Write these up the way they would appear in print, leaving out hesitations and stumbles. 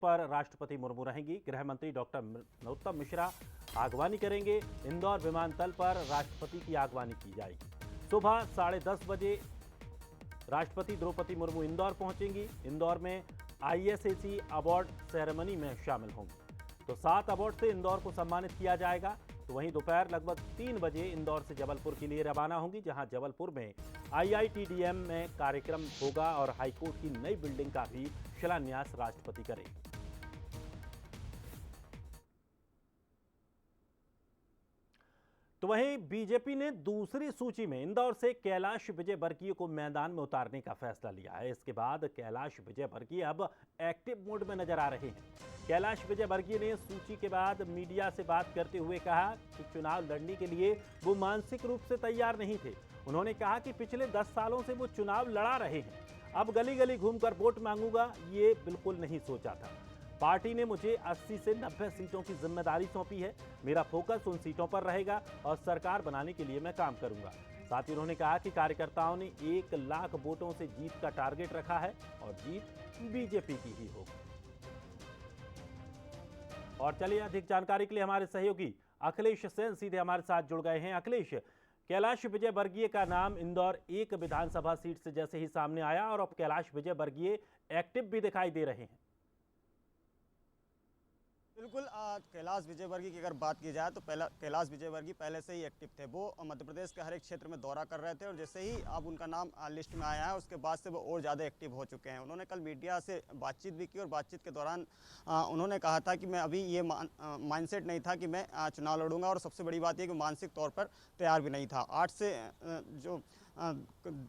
पर राष्ट्रपति मुर्मू रहेंगी। गृह मंत्री डॉक्टर नरोत्तम मिश्रा आगवानी करेंगे। इंदौर विमानतल पर राष्ट्रपति की आगवानी की जाएगी। सुबह 10:30 बजे राष्ट्रपति द्रौपदी मुर्मू इंदौर पहुंचेंगी। इंदौर में ISAC अवार्ड सेरेमनी में शामिल होंगी। तो 7 अवार्ड से इंदौर को सम्मानित किया जाएगा। तो वहीं दोपहर लगभग 3 बजे इंदौर से जबलपुर के लिए रवाना होंगी, जहां जबलपुर में IITDM में कार्यक्रम होगा और हाईकोर्ट की नई बिल्डिंग का भी शिलान्यास राष्ट्रपति करेंगे। तो वहीं बीजेपी ने दूसरी सूची में इंदौर से कैलाश विजयवर्गीय को मैदान में उतारने का फैसला लिया है। इसके बाद कैलाश विजयवर्गीय अब एक्टिव मोड में नजर आ रहे हैं। कैलाश विजयवर्गीय ने सूची के बाद मीडिया से बात करते हुए कहा कि चुनाव लड़ने के लिए वो मानसिक रूप से तैयार नहीं थे। उन्होंने कहा कि पिछले 10 सालों से वो चुनाव लड़ा रहे हैं, अब गली गली घूमकर वोट मांगूंगा, ये बिल्कुल नहीं सोचा था। पार्टी ने मुझे 80 से 90 सीटों की जिम्मेदारी सौंपी है। मेरा फोकस उन सीटों पर रहेगा और सरकार बनाने के लिए मैं काम करूंगा। साथ ही उन्होंने कहा कि कार्यकर्ताओं ने 1 लाख वोटों से जीत का टारगेट रखा है और जीत बीजेपी की ही होगी। और चलिए अधिक जानकारी के लिए हमारे सहयोगी अखिलेश सेन सीधे हमारे साथ जुड़ गए हैं। अखिलेश, कैलाश विजयवर्गीय का नाम इंदौर 1 विधानसभा सीट से जैसे ही सामने आया और अब कैलाश विजयवर्गीय एक्टिव भी दिखाई दे रहे हैं। बिल्कुल, कैलाश विजयवर्गीय की अगर बात की जाए तो कैलाश विजयवर्गीय पहले से ही एक्टिव थे। वो मध्य प्रदेश के हर एक क्षेत्र में दौरा कर रहे थे और जैसे ही अब उनका नाम लिस्ट में आया है उसके बाद से वो और ज़्यादा एक्टिव हो चुके हैं। उन्होंने कल मीडिया से बातचीत भी की और बातचीत के दौरान उन्होंने कहा था कि मैं अभी ये माइंडसेट नहीं था कि मैं चुनाव लड़ूंगा, और सबसे बड़ी बात यह कि मानसिक तौर पर तैयार भी नहीं था। 8 से जो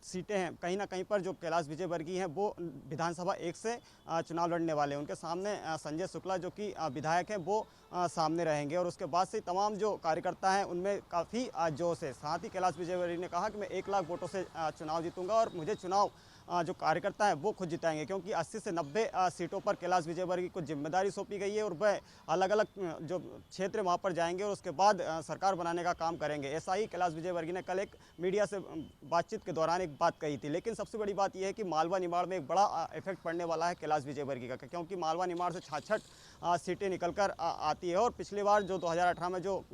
सीटें हैं कहीं ना कहीं पर जो कैलाश विजयवर्गीय हैं वो विधानसभा 1 से चुनाव लड़ने वाले हैं। उनके सामने संजय शुक्ला जो कि विधायक हैं वो सामने रहेंगे और उसके बाद से तमाम जो कार्यकर्ता हैं उनमें काफ़ी जोश है। साथ ही कैलाश विजयवर्गीय ने कहा कि मैं 1 लाख वोटों से चुनाव जीतूंगा और मुझे चुनाव जो कार्यकर्ता हैं वो खुद जिताएंगे, क्योंकि 80 से 90 सीटों पर कैलाश विजयवर्गीय को जिम्मेदारी सौंपी गई है और वह अलग अलग जो क्षेत्र वहाँ पर जाएंगे और उसके बाद सरकार बनाने का काम करेंगे। ऐसा ही कैलाश विजयवर्गीय ने कल एक मीडिया से बातचीत के दौरान एक बात कही थी। लेकिन सबसे बड़ी बात यह है कि मालवा निमाड़ में एक बड़ा इफेक्ट पड़ने वाला है कैलाश विजयवर्गीय का, क्योंकि मालवा निमाड़ से 66 सीटें निकल कर आती है और पिछली बार जो 2018 में जो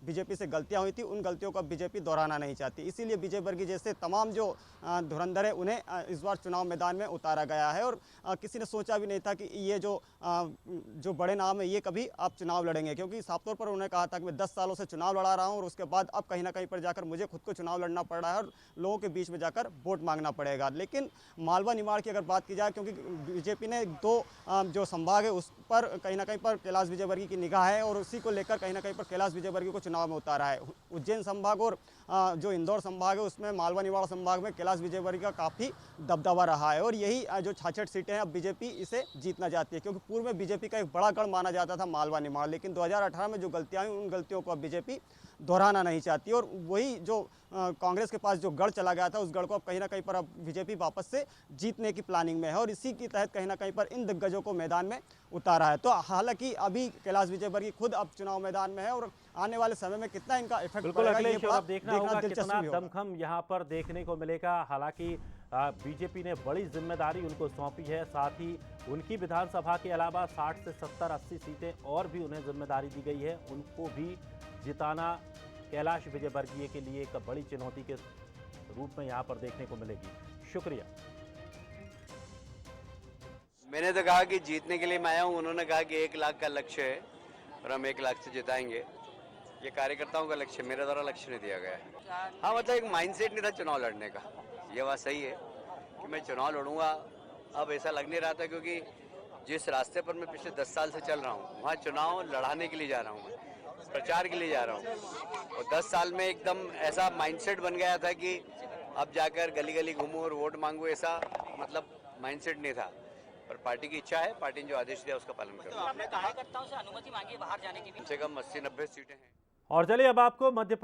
बीजेपी से गलतियां हुई थी उन गलतियों का बीजेपी दोहराना नहीं चाहती। इसीलिए विजयवर्गीय जैसे तमाम जो धुरंधर है उन्हें इस बार चुनाव मैदान में उतारा गया है और किसी ने सोचा भी नहीं था कि ये जो बड़े नाम है ये कभी आप चुनाव लड़ेंगे, क्योंकि साफ तौर पर उन्होंने कहा था कि मैं 10 सालों से चुनाव लड़ा रहा हूँ और उसके बाद अब कहीं ना कहीं पर जाकर मुझे खुद को चुनाव लड़ना पड़ रहा है और लोगों के बीच में जाकर वोट मांगना पड़ेगा। लेकिन मालवा निमाड़ की अगर बात की जाए, क्योंकि बीजेपी ने 2 जो संभाग है उस पर कहीं ना कहीं पर कैलाश विजयवर्गीय की निगाह है और उसी को लेकर कहीं ना कहीं पर कैलाश विजयवर्गीय को चुनाव में उतारा है। उज्जैन संभाग और जो इंदौर संभाग है उसमें मालवा निमाड़ संभाग में कैलाश विजयवर्गीय का काफ़ी दबदबा रहा है और यही जो 66 सीटें हैं अब बीजेपी इसे जीतना चाहती है, क्योंकि पूर्व में बीजेपी का एक बड़ा गढ़ माना जाता था मालवा निमाड़, लेकिन 2018 में जो गलतियां हुई उन गलतियों को अब बीजेपी दोहराना नहीं चाहती और वही जो कांग्रेस के पास जो गढ़ चला गया था उस गढ़ को अब कहीं ना कहीं पर अब बीजेपी वापस से जीतने की प्लानिंग में है और इसी के तहत कहीं ना कहीं पर इन दिग्गजों को मैदान में उतारा है। तो हालांकि अभी कैलाश विजयवर्गीय खुद अब चुनाव मैदान में है और आने वाले समय में कितना इनका इफेक्ट पड़ेगा ये देखना होगा, कितना दमखम यहाँ पर देखने को मिलेगा। हालांकि बीजेपी ने बड़ी जिम्मेदारी उनको सौंपी है, साथ ही उनकी विधानसभा के अलावा 60 से 70-80 सीटें और भी उन्हें जिम्मेदारी दी गई है। उनको भी जिताना कैलाश विजयवर्गीय के लिए एक बड़ी चुनौती के रूप में यहाँ पर देखने को मिलेगी। शुक्रिया। मैंने तो कहा कि जीतने के लिए मैं आया हूँ, उन्होंने कहा कि 1 लाख का लक्ष्य है और हम 1 लाख से जिताएंगे। ये कार्यकर्ताओं का लक्ष्य, मेरे द्वारा लक्ष्य नहीं दिया गया है। हाँ, मतलब एक माइंडसेट नहीं था चुनाव लड़ने का, ये बात सही है कि मैं चुनाव लड़ूंगा। अब ऐसा लग नहीं रहा था, क्योंकि जिस रास्ते पर मैं पिछले 10 साल से चल रहा हूँ वहाँ चुनाव लड़ाने के लिए जा रहा हूँ, मैं प्रचार के लिए जा रहा हूँ और 10 साल में एकदम ऐसा माइंडसेट बन गया था कि अब जाकर गली गली घूमूं और वोट मांगूं, ऐसा मतलब माइंडसेट नहीं था। पर पार्टी की इच्छा है, पार्टी ने जो आदेश दिया उसका पालन करूंगा। आपने कार्यकर्ताओं से अनुमति मांगी बाहर जाने की? कम से कम 80-90 सीटें हैं। और चलिए अब आपको मध्य